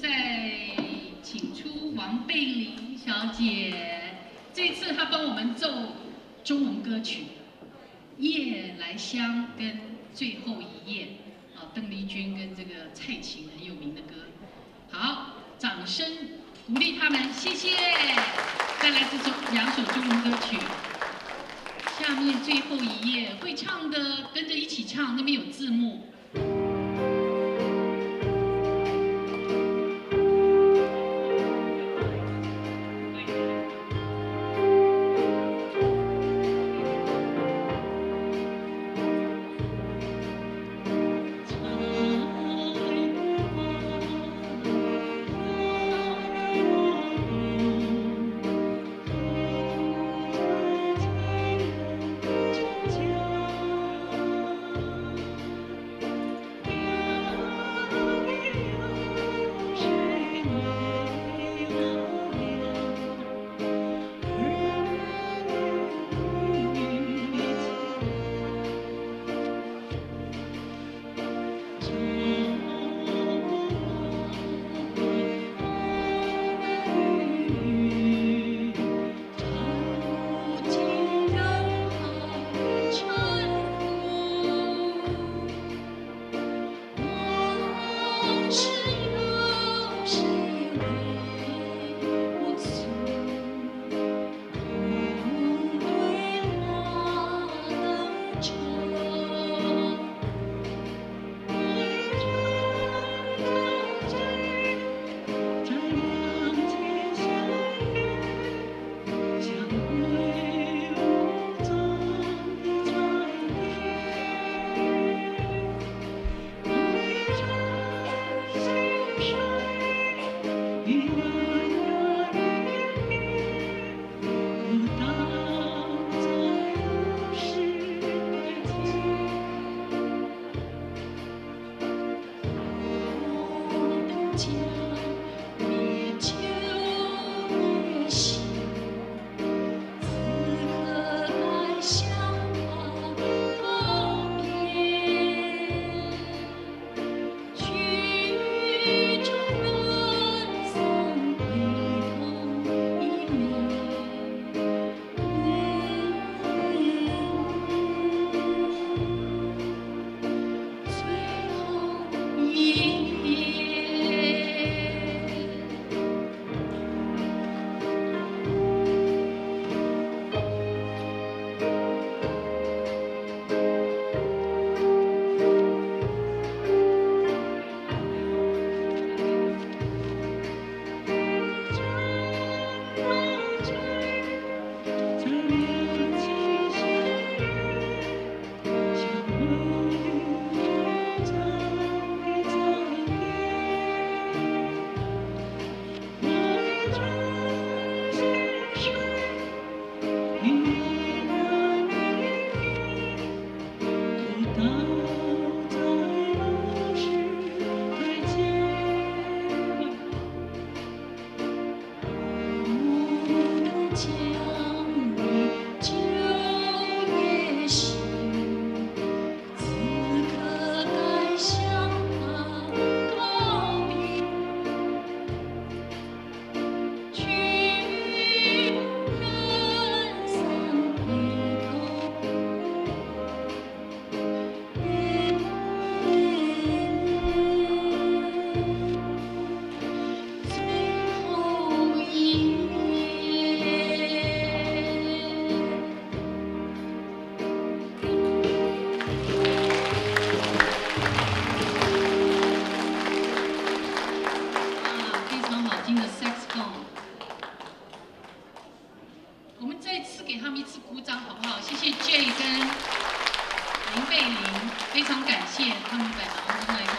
再请出王贝玲小姐，这次她帮我们奏中文歌曲《夜来香》跟《最后一夜》啊，邓丽君跟这个蔡琴很有名的歌。好，掌声鼓励他们，谢谢。再来2首中文歌曲。下面最后一页会唱的跟着一起唱，那边有字幕。我们再次给他们一次鼓掌，好不好？谢谢 J 跟林贝玲，非常感谢他们来到。